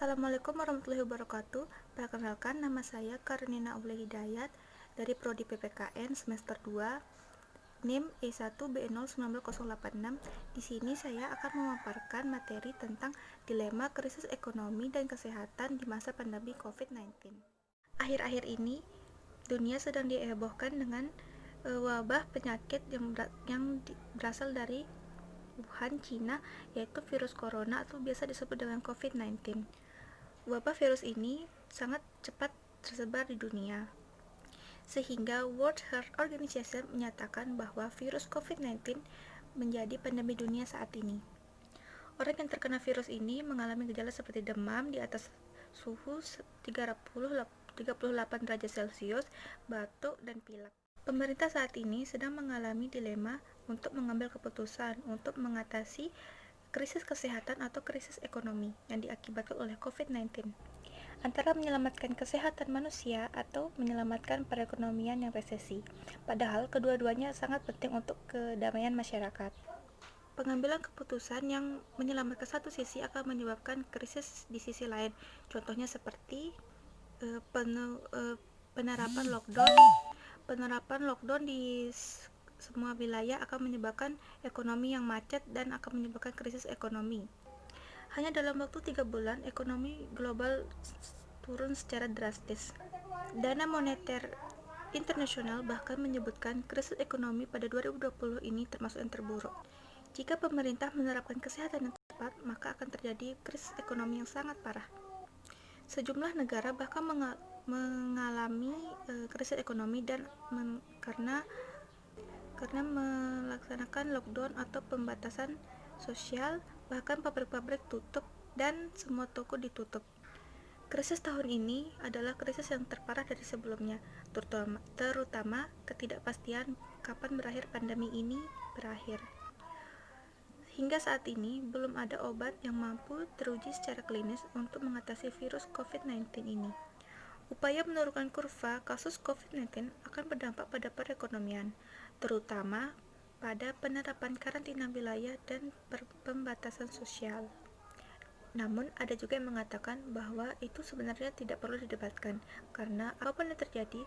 Assalamualaikum warahmatullahi wabarakatuh. Perkenalkan, nama saya Karnina Aula Hidayat dari Prodi PPKN semester 2, NIM E1B09086. Di sini saya akan memaparkan materi tentang dilema krisis ekonomi dan kesehatan di masa pandemi COVID-19. Akhir-akhir ini, dunia sedang dihebohkan dengan wabah penyakit yang berasal dari Wuhan, Cina, yaitu virus corona atau biasa disebut dengan COVID-19. Wabah virus ini sangat cepat tersebar di dunia, sehingga World Health Organization menyatakan bahwa virus COVID-19 menjadi pandemi dunia saat ini. Orang yang terkena virus ini mengalami gejala seperti demam di atas suhu 38 derajat Celcius, batuk, dan pilek. Pemerintah saat ini sedang mengalami dilema untuk mengambil keputusan untuk mengatasi krisis kesehatan atau krisis ekonomi yang diakibatkan oleh COVID-19, antara menyelamatkan kesehatan manusia atau menyelamatkan perekonomian yang resesi. Padahal kedua-duanya sangat penting untuk kedamaian masyarakat. Pengambilan keputusan yang menyelamatkan satu sisi akan menyebabkan krisis di sisi lain. Contohnya seperti penerapan lockdown di semua wilayah akan menyebabkan ekonomi yang macet dan akan menyebabkan krisis ekonomi. Hanya dalam waktu 3 bulan, ekonomi global turun secara drastis. Dana Moneter Internasional bahkan menyebutkan krisis ekonomi pada 2020 ini termasuk yang terburuk. Jika pemerintah menerapkan kesehatan yang tepat, maka akan terjadi krisis ekonomi yang sangat parah. Sejumlah negara bahkan mengalami krisis ekonomi dan karena melaksanakan lockdown atau pembatasan sosial, bahkan pabrik-pabrik tutup dan semua toko ditutup. Krisis tahun ini adalah krisis yang terparah dari sebelumnya, terutama ketidakpastian kapan pandemi ini berakhir. Hingga saat ini, belum ada obat yang mampu teruji secara klinis untuk mengatasi virus COVID-19 ini. Upaya menurunkan kurva kasus COVID-19 akan berdampak pada perekonomian, terutama pada penerapan karantina wilayah dan pembatasan sosial. Namun, ada juga yang mengatakan bahwa itu sebenarnya tidak perlu didebatkan, karena apapun yang terjadi,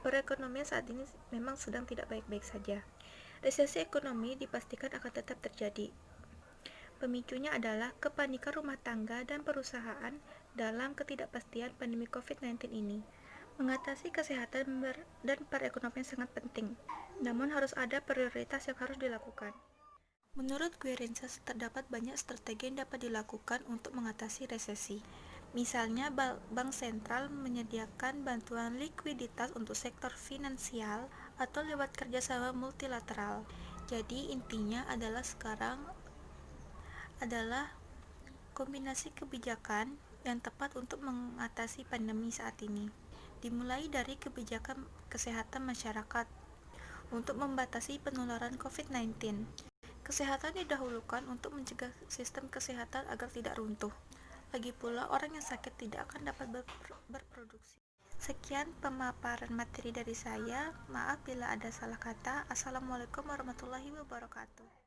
perekonomian saat ini memang sedang tidak baik-baik saja. Resesi ekonomi dipastikan akan tetap terjadi. Pemicunya adalah kepanikan rumah tangga dan perusahaan dalam ketidakpastian pandemi COVID-19 ini. Mengatasi kesehatan dan perekonomian sangat penting, namun harus ada prioritas yang harus dilakukan. Menurut Guerensas, terdapat banyak strategi yang dapat dilakukan untuk mengatasi resesi. Misalnya, bank sentral menyediakan bantuan likuiditas untuk sektor finansial atau lewat kerjasama multilateral. Jadi intinya adalah sekarang adalah kombinasi kebijakan yang tepat untuk mengatasi pandemi saat ini. Dimulai dari kebijakan kesehatan masyarakat untuk membatasi penularan COVID-19. Kesehatan didahulukan untuk mencegah sistem kesehatan agar tidak runtuh. Lagi pula, orang yang sakit tidak akan dapat berproduksi. Sekian pemaparan materi dari saya. Maaf bila ada salah kata. Assalamualaikum warahmatullahi wabarakatuh.